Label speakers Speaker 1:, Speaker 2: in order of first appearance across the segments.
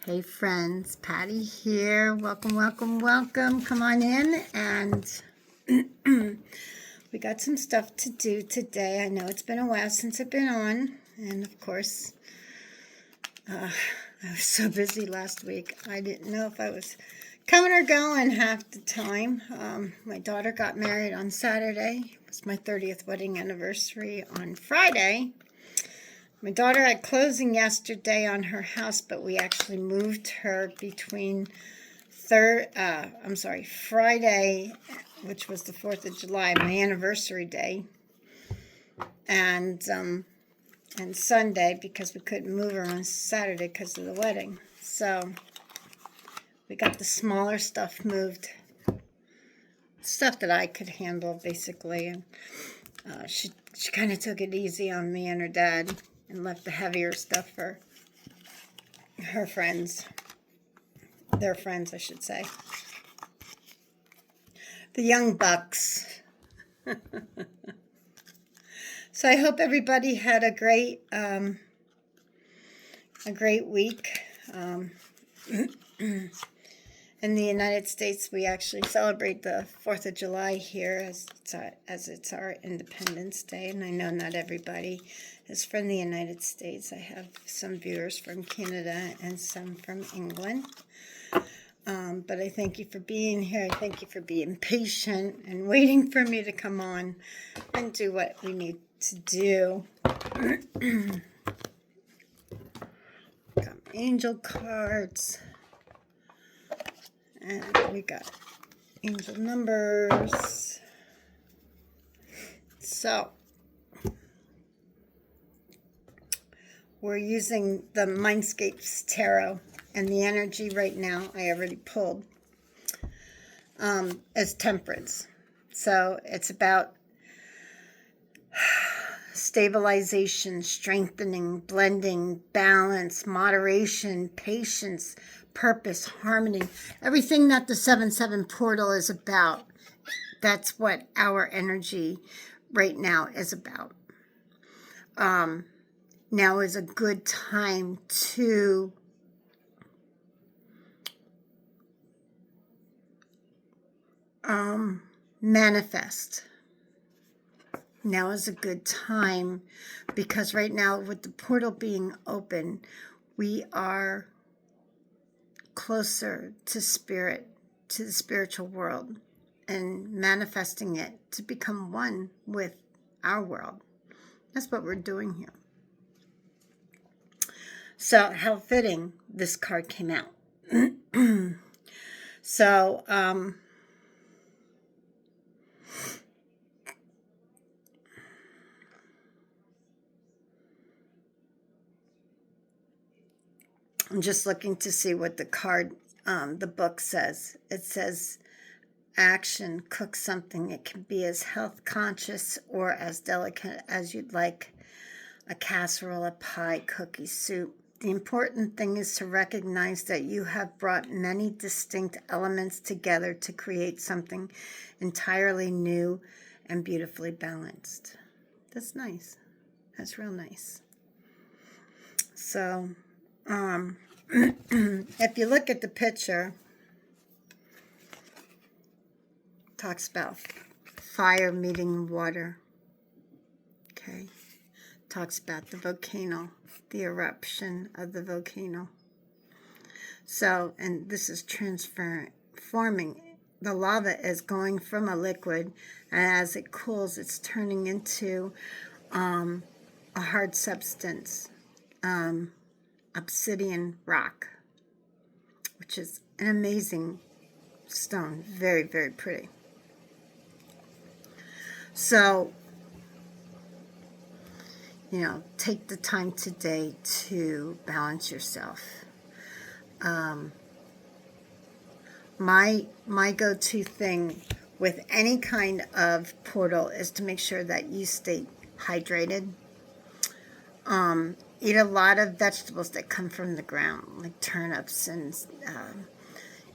Speaker 1: Hey friends, Patty here. Welcome, welcome, welcome. Come on in, and we got some stuff to do today. I know it's been a while since I've been on, and of course, I was so busy last week. I didn't know if I was coming or going half the time. My daughter got married on Saturday. It was my 30th wedding anniversary on Friday. My daughter had closing yesterday on her house, but we actually moved her between Friday, which was the 4th of July, my anniversary day, and Sunday, because we couldn't move her on Saturday because of the wedding. So we got the smaller stuff moved, stuff that I could handle, basically. And she kind of took it easy on me and her dad, and left the heavier stuff for her friends. Their friends, I should say. The young bucks. So I hope everybody had a great week. In the United States, we actually celebrate the 4th of July here as it's our Independence Day. And I know not everybody is from the United States. I have some viewers from Canada and some from England. But I thank you for being here. I thank you for being patient and waiting for me to come on and do what we need to do. Got angel cards. And we got angel numbers. So we're using the Mindscapes Tarot, and the energy right now I already pulled is Temperance. So it's about stabilization, strengthening, blending, balance, moderation, patience, purpose, harmony, everything that the 7/7 portal is about. That's what our energy right now is about. Now is a good time to manifest. Now is a good time because right now, with the portal being open, we are closer to spirit, to the spiritual world, and manifesting it to become one with our world. That's what we're doing here. So how fitting this card came out. So I'm just looking to see what the card, the book says. It says, action, cook something. It can be as health conscious or as delicate as you'd like. A casserole, a pie, cookie, soup. The important thing is to recognize that you have brought many distinct elements together to create something entirely new and beautifully balanced. That's nice. That's real nice. So, if you look at the picture, it talks about fire meeting water. Okay. Talks about the volcano, the eruption of the volcano. So, and this is transforming. The lava is going from a liquid, and as it cools, it's turning into a hard substance, obsidian rock, which is an amazing stone. Very, very pretty. So, take the time today to balance yourself. My go-to thing with any kind of portal is to make sure that you stay hydrated. Eat a lot of vegetables that come from the ground, like turnips and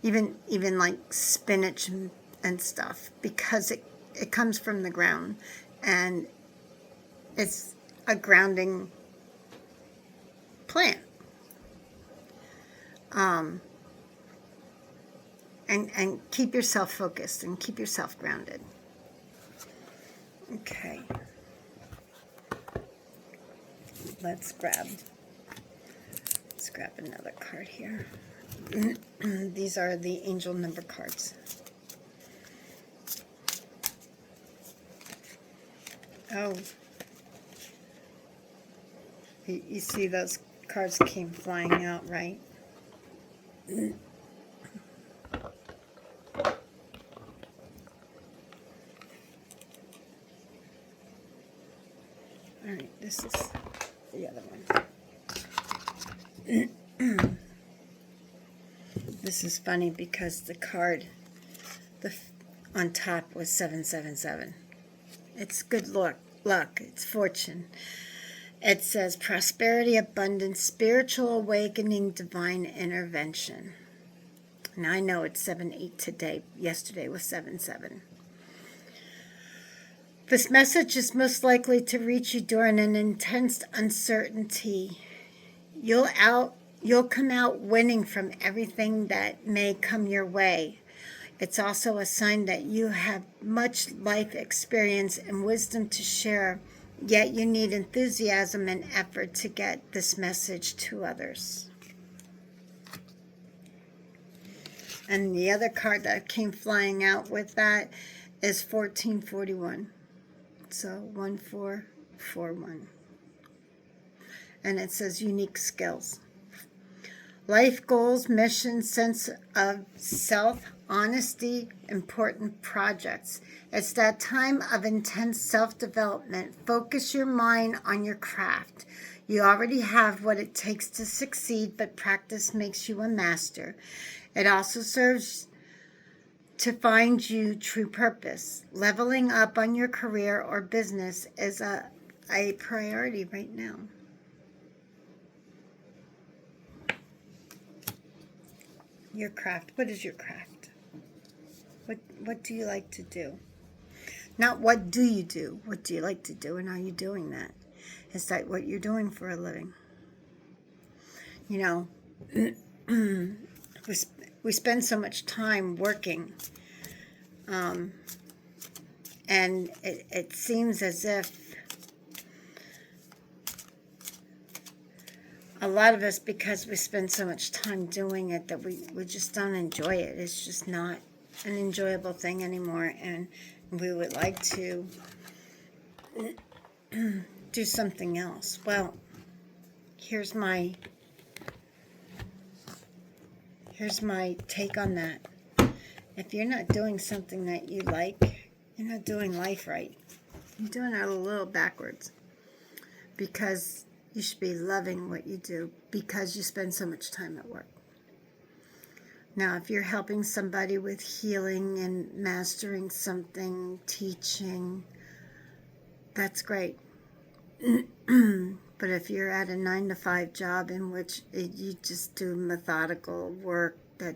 Speaker 1: even like spinach and stuff, because it comes from the ground, and it's a grounding plant. and keep yourself focused and keep yourself grounded. Okay. Let's grab another card here. These are the angel number cards. Oh, you see those cards came flying out, right? All right, this is the other one. This is funny because the card on top was 777. It's good luck, it's fortune. It says prosperity, abundance, spiritual awakening, divine intervention. Now I know it's 7-8 today. Yesterday was 7-7. This message is most likely to reach you during an intense uncertainty. You'll come out winning from everything that may come your way. It's also a sign that you have much life experience and wisdom to share, yet you need enthusiasm and effort to get this message to others. And the other card that came flying out with that is 1441. So 1441. And it says unique skills. Life goals, mission, sense of self, honesty, important projects. It's that time of intense self-development. Focus your mind on your craft. You already have what it takes to succeed, but practice makes you a master. It also serves to find you true purpose. Leveling up on your career or business is a priority right now. Your craft. What is your craft? What do you like to do? Not what do you do. What do you like to do, and are you doing that? Is that what you're doing for a living? You know, we spend so much time working, and it seems as if a lot of us, because we spend so much time doing it, that we just don't enjoy it. It's just not an enjoyable thing anymore, and we would like to do something else. Well, here's my take on that. If you're not doing something that you like, you're not doing life right. You're doing it a little backwards, because you should be loving what you do because you spend so much time at work. Now, if you're helping somebody with healing and mastering something, teaching, that's great. But if you're at a 9-to-5 job in which you just do methodical work that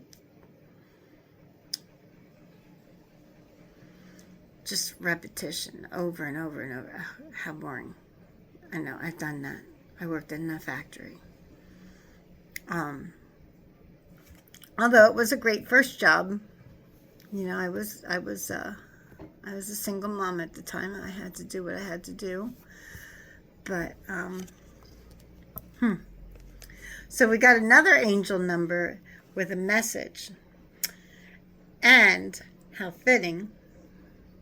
Speaker 1: just repetition over and over and over, how boring. I know, I've done that. I worked in a factory. Although it was a great first job, you know, I was a single mom at the time. I had to do what I had to do. But so we got another angel number with a message, and how fitting,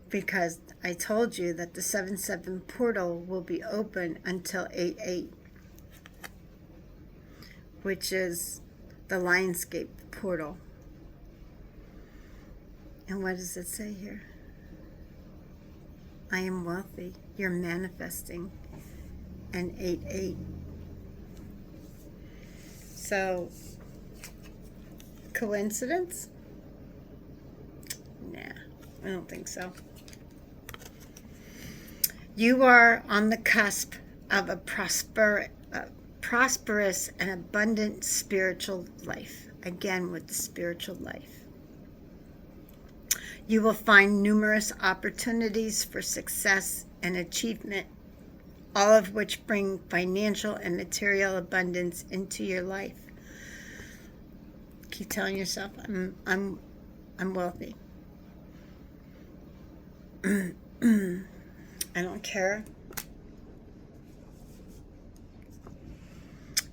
Speaker 1: because I told you that the 7-7 portal will be open until 8-8. Which is the Lionsgate portal. And what does it say here? I am wealthy. You're manifesting. And 8-8. So, coincidence? Nah, I don't think so. You are on the cusp of a prosperous and abundant spiritual life. Again, with the spiritual life. You will find numerous opportunities for success and achievement, all of which bring financial and material abundance into your life. keep telling yourself, I'm wealthy. I don't care.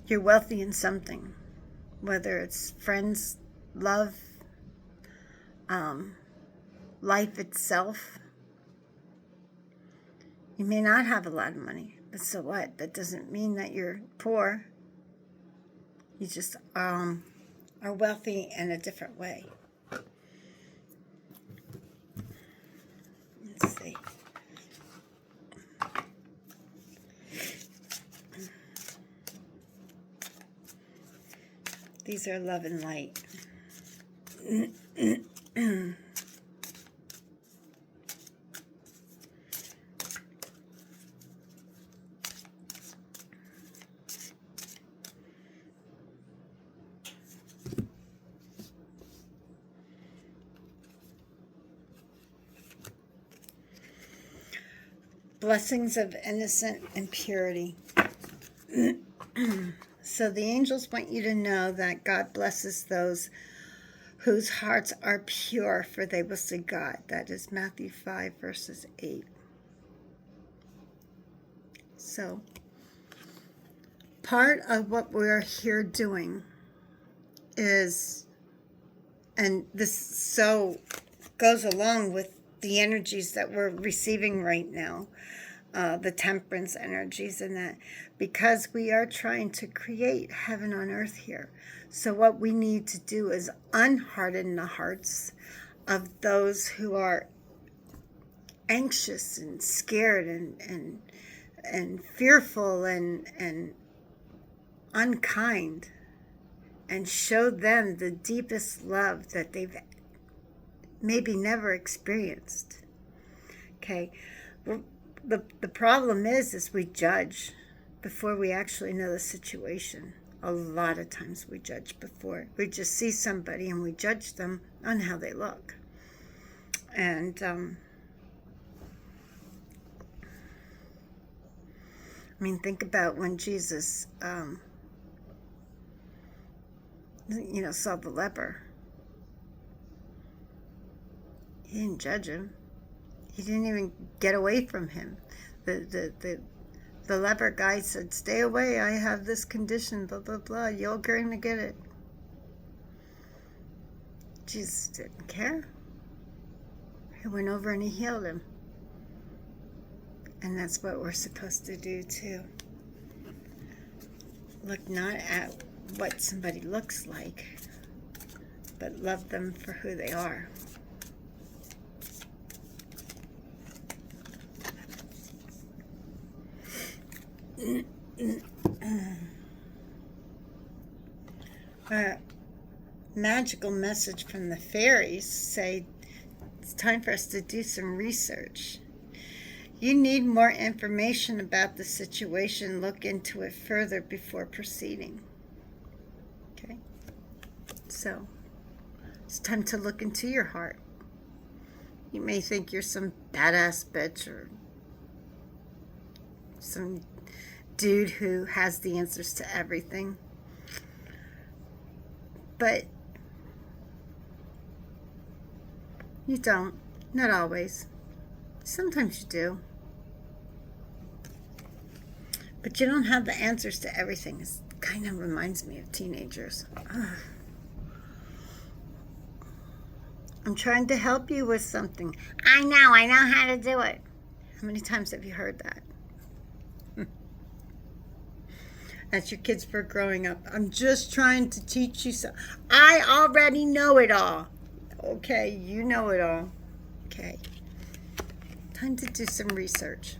Speaker 1: You're wealthy in something, whether it's friends, love, life itself. You may not have a lot of money, but so what? That doesn't mean that you're poor. You just are wealthy in a different way. Let's see. These are love and light. Blessings of innocent and purity. So the angels want you to know that God blesses those whose hearts are pure, for they will see God. That is Matthew 5, verses 8. So part of what we're here doing is, and this so goes along with the energies that we're receiving right now, the temperance energies and that, because we are trying to create heaven on earth here. So what we need to do is unharden the hearts of those who are anxious and scared and fearful and unkind, and show them the deepest love that they've maybe never experienced. Okay, the problem is we judge before we actually know the situation. A lot of times we judge before. We just see somebody and we judge them on how they look. And I mean, think about when Jesus saw the leper. He didn't judge him. He didn't even get away from him. The leper guy said, "Stay away, I have this condition, blah, blah, blah. You're going to get it." Jesus didn't care. He went over and he healed him. And that's what we're supposed to do too. Look not at what somebody looks like, but love them for who they are. A magical message from the fairies say it's time for us to do some research. You need more information about the situation. Look into it further before proceeding. Okay? So, it's time to look into your heart. You may think you're some badass bitch or some dude who has the answers to everything. But you don't. Not always. Sometimes you do. But you don't have the answers to everything. It kind of reminds me of teenagers. Ugh. I'm trying to help you with something. I know how to do it. How many times have you heard that? That's your kids for growing up. I'm just trying to teach you something. I already know it all. Okay, you know it all. Okay. Time to do some research.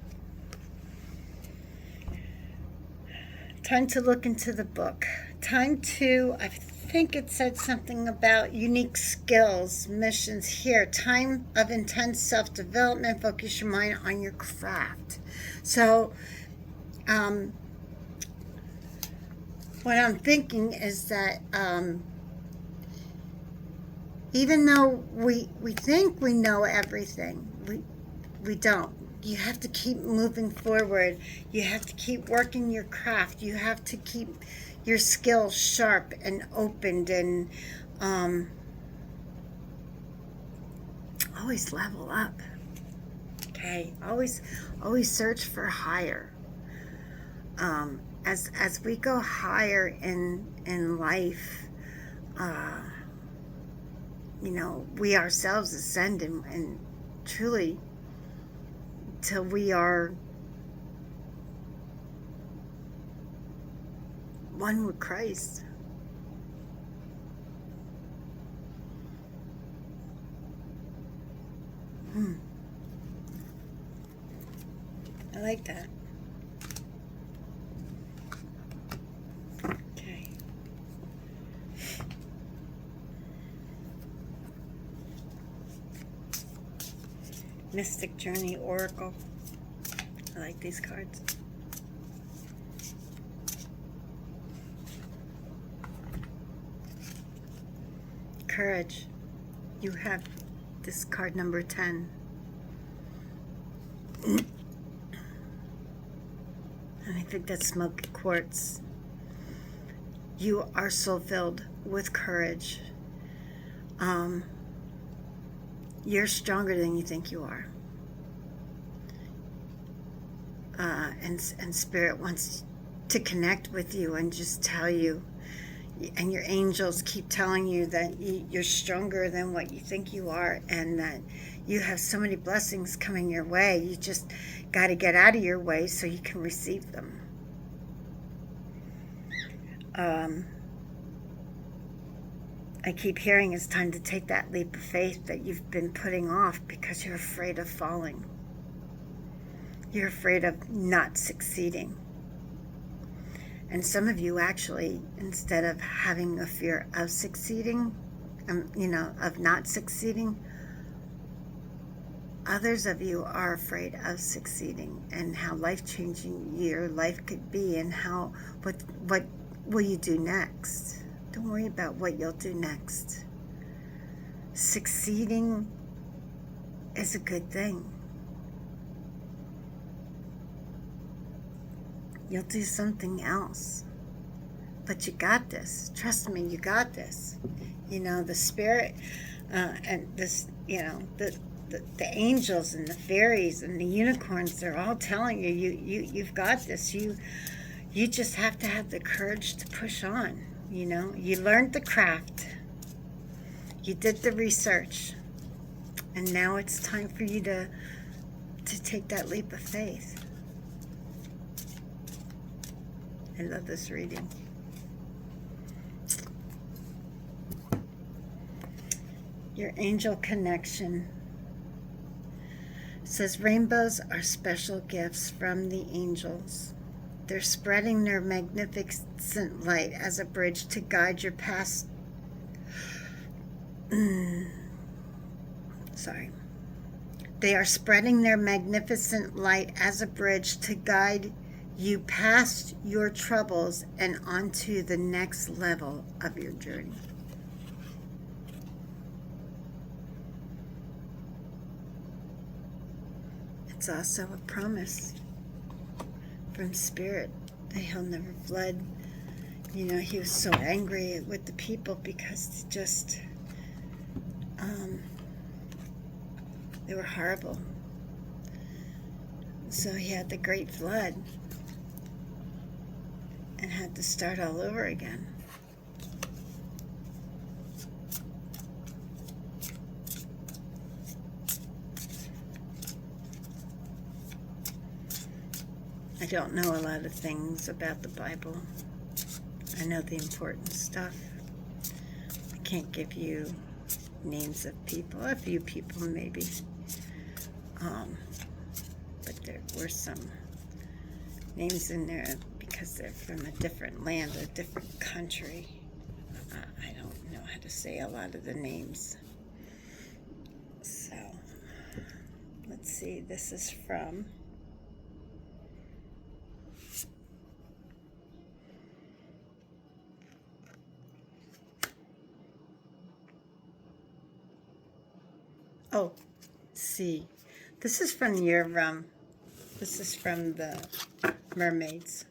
Speaker 1: Time to look into the book. Time to, I think it said something about unique skills, missions here. Time of intense self-development. Focus your mind on your craft. So, what I'm thinking is that even though we think we know everything, we don't. You have to keep moving forward. You have to keep working your craft. You have to keep, your skills sharp and opened, and always level up. Okay, always search for higher. As we go higher in life, you know, we ourselves ascend and truly till we are one with Christ. I like that. Okay. Mystic Journey Oracle. I like these cards. Courage. You have this card number 10. And I think that's smoky quartz. You are so filled with courage. You're stronger than you think you are. And Spirit wants to connect with you and just tell you, and your angels keep telling you that you're stronger than what you think you are, and that you have so many blessings coming your way. You just got to get out of your way so you can receive them. I keep hearing it's time to take that leap of faith that you've been putting off because you're afraid of falling. You're afraid of not succeeding. And some of you actually, instead of having a fear of succeeding, you know, of not succeeding, others of you are afraid of succeeding and how life-changing your life could be, and how what will you do next. Don't worry about what you'll do next. Succeeding is a good thing. You'll do something else. But you got this. Trust me, you got this. You know, the Spirit and this, you know, the angels and the fairies and the unicorns, they're all telling you, you've got this. You just have to have the courage to push on. You know, you learned the craft. You did the research. And now it's time for you to take that leap of faith. I love this reading. Your angel connection says rainbows are special gifts from the angels. They're spreading their magnificent light as a bridge to guide your past. Sorry. They are spreading their magnificent light as a bridge to guide you past your troubles and onto the next level of your journey. It's also a promise from Spirit that he'll never flood. You know, he was so angry with the people because just they were horrible. So he had the great flood and had to start all over again. I don't know a lot of things about the Bible. I know the important stuff. I can't give you names of people, a few people maybe. But there were some names in there because they're from a different land, a different country. I don't know how to say a lot of the names. So, let's see, this is from see. This is from your this is from the mermaids.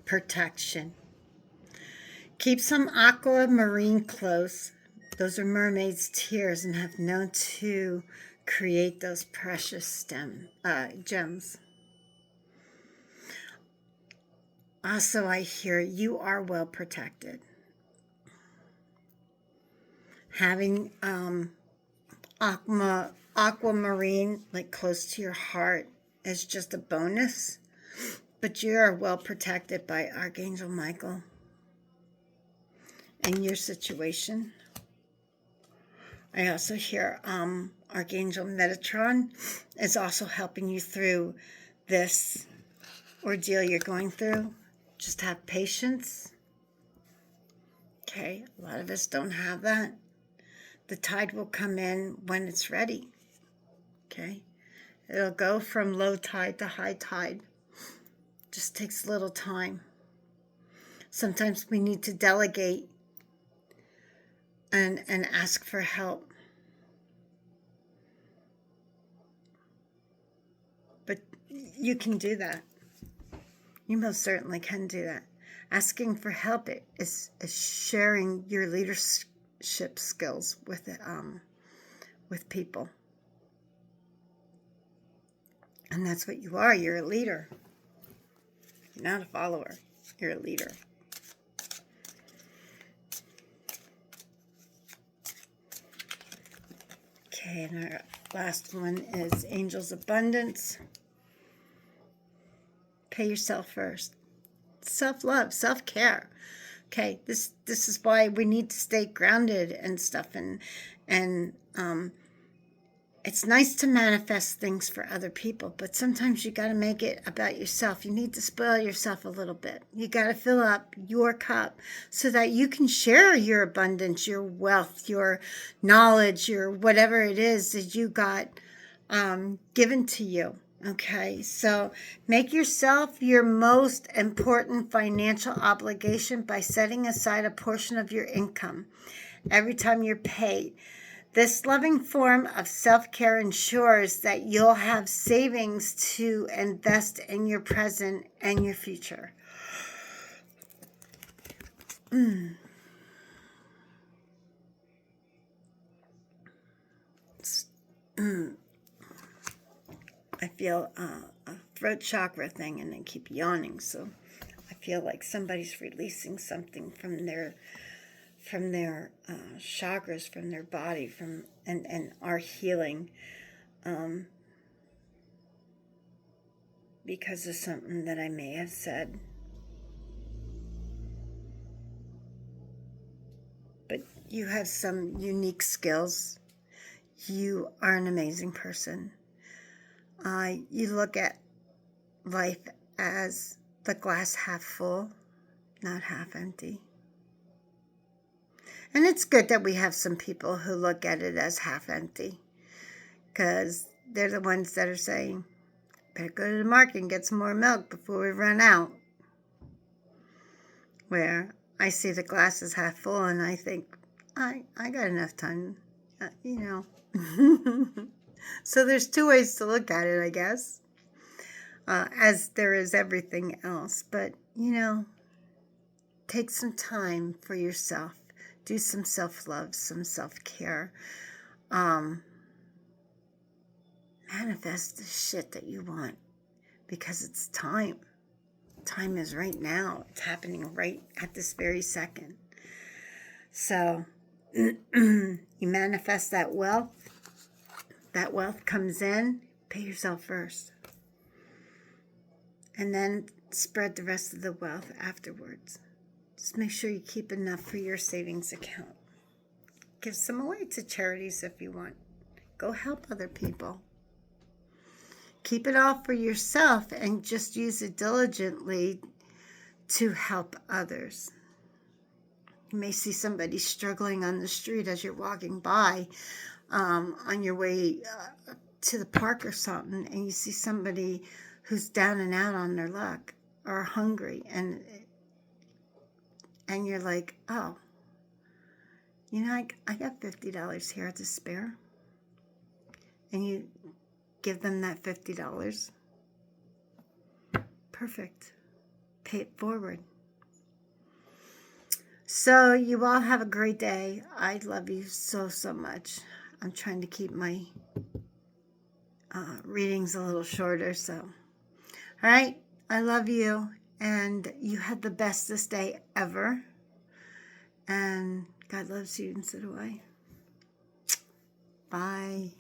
Speaker 1: protection. Keep some aquamarine close. Those are mermaids' tears and have known to create those precious gems. Also, I hear you are well protected. Having aquamarine like close to your heart is just a bonus, but you are well protected by Archangel Michael in your situation. I also hear Archangel Metatron is also helping you through this ordeal you're going through. Just have patience. Okay, a lot of us don't have that. The tide will come in when it's ready. Okay, it'll go from low tide to high tide. Just takes a little time. Sometimes we need to delegate and ask for help. But you can do that. You most certainly can do that. Asking for help is sharing your leadership skills with people. And that's what you are. You're a leader. You're not a follower. You're a leader. Okay, and our last one is Angel's Abundance. Pay yourself first. Self-love, self-care. Okay, this is why we need to stay grounded and stuff, and it's nice to manifest things for other people, but sometimes you got to make it about yourself. You need to spoil yourself a little bit. You got to fill up your cup so that you can share your abundance, your wealth, your knowledge, your whatever it is that you got given to you. Okay, so make yourself your most important financial obligation by setting aside a portion of your income every time you're paid. This loving form of self-care ensures that you'll have savings to invest in your present and your future. I feel a throat chakra thing, and I keep yawning, so I feel like somebody's releasing something from their chakras, from their body, and are healing because of something that I may have said. But you have some unique skills. You are an amazing person. You look at life as the glass half full, not half empty. And it's good that we have some people who look at it as half empty, because they're the ones that are saying, better go to the market and get some more milk before we run out. Where I see the glass is half full and I think, I got enough time, So there's two ways to look at it, I guess, as there is everything else. But, take some time for yourself. Do some self-love, some self-care. Manifest the shit that you want, because it's time. Time is right now. It's happening right at this very second. So you manifest that wealth. That wealth comes in. Pay yourself first. And then spread the rest of the wealth afterwards. Just make sure you keep enough for your savings account. Give some away to charities if you want. Go help other people. Keep it all for yourself and just use it diligently to help others. You may see somebody struggling on the street as you're walking by on your way to the park or something, and you see somebody who's down and out on their luck or hungry, and you're like, oh, I got $50 here to spare. And you give them that $50. Perfect. pay it forward. So you all have a great day. I love you so, so much. I'm trying to keep my readings a little shorter. So, all right. I love you. And you had the bestest day ever. And God loves you, and so do I. Bye.